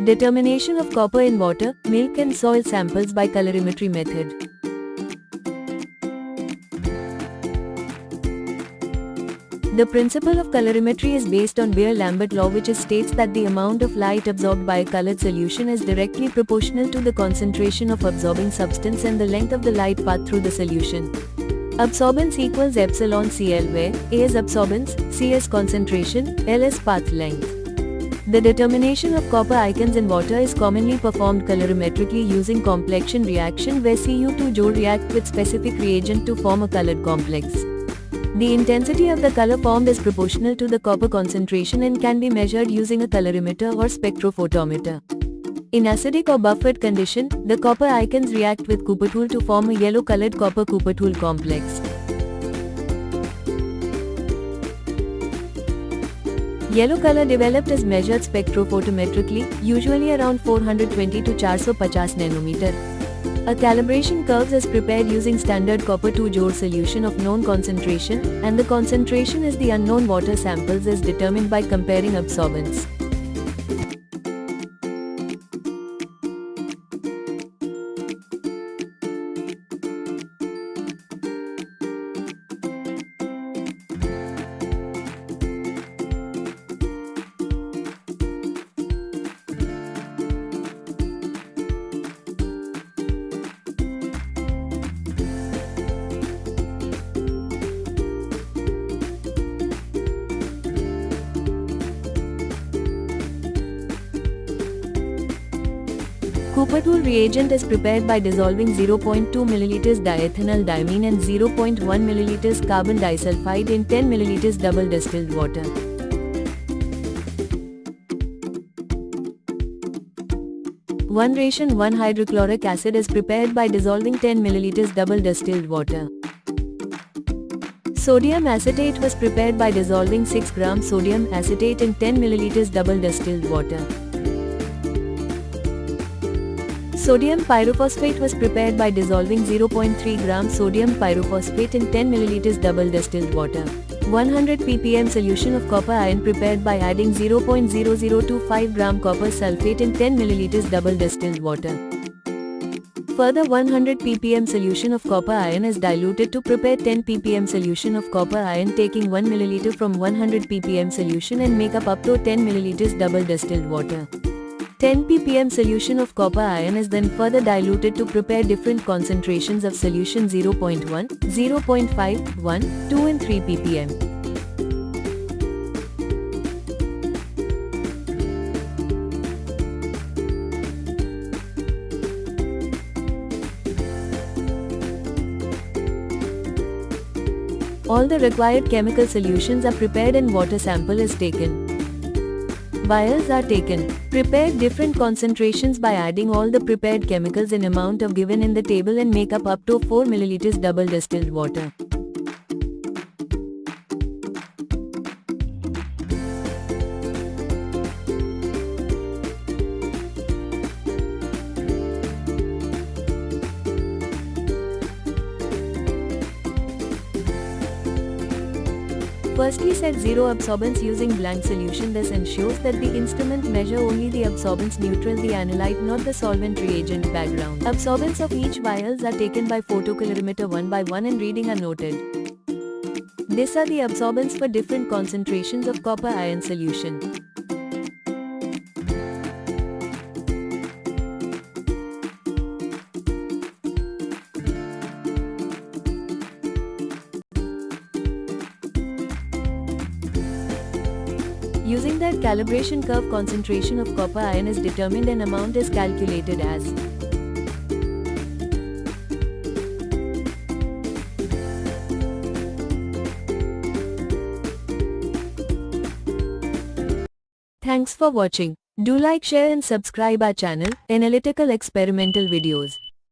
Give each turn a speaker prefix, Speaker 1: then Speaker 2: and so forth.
Speaker 1: Determination of copper in water, milk and soil samples by colorimetry method. The principle of colorimetry is based on Beer-Lambert law, which states that the amount of light absorbed by a colored solution is directly proportional to the concentration of absorbing substance and the length of the light path through the solution. Absorbance equals epsilon Cl, where A is absorbance, C is concentration, L is path length. The determination of copper ions in water is commonly performed colorimetrically using complexion reaction, where Cu2 Joule react with specific reagent to form a colored complex. The intensity of the color formed is proportional to the copper concentration and can be measured using a colorimeter or spectrophotometer. In acidic or buffered condition, the copper ions react with Kupperthal to form a yellow-colored copper Kupperthal complex. Yellow color developed is measured spectrophotometrically, usually around 420 to 450 nanometer. A calibration curve is prepared using standard copper 2 Joule solution of known concentration, and the concentration is the unknown water samples is determined by comparing absorbance. Kupperthal reagent is prepared by dissolving 0.2 ml diethynyl diamine and 0.1 ml carbon disulfide in 10 ml double distilled water. One ration 1 hydrochloric acid is prepared by dissolving 10 ml double distilled water. Sodium acetate was prepared by dissolving 6 grams sodium acetate in 10 ml double distilled water. Sodium pyrophosphate was prepared by dissolving 0.3 grams sodium pyrophosphate in 10 ml double distilled water. 100 ppm solution of copper ion prepared by adding 0.0025 gram copper sulfate in 10 ml double distilled water. Further 100 ppm solution of copper ion is diluted to prepare 10 ppm solution of copper ion, taking 1 ml from 100 ppm solution and make up to 10 ml double distilled water. 10 ppm solution of copper ion is then further diluted to prepare different concentrations of solution 0.1, 0.5, 1, 2 and 3 ppm. All the required chemical solutions are prepared and water sample is taken. Vials are taken. Prepare different concentrations by adding all the prepared chemicals in amount of given in the table and make up to 4 ml double distilled water. Firstly, set zero absorbance using blank solution. This ensures that the instrument measure only the absorbance neutral, the analyte, not the solvent reagent background. Absorbance of each vials are taken by photocolorimeter one by one and reading are noted. These are the absorbance for different concentrations of copper ion solution. Using that calibration curve, concentration of copper ion is determined and amount is calculated as Thanks for watching. Do like, share and subscribe our channel, Analytical Experimental Videos.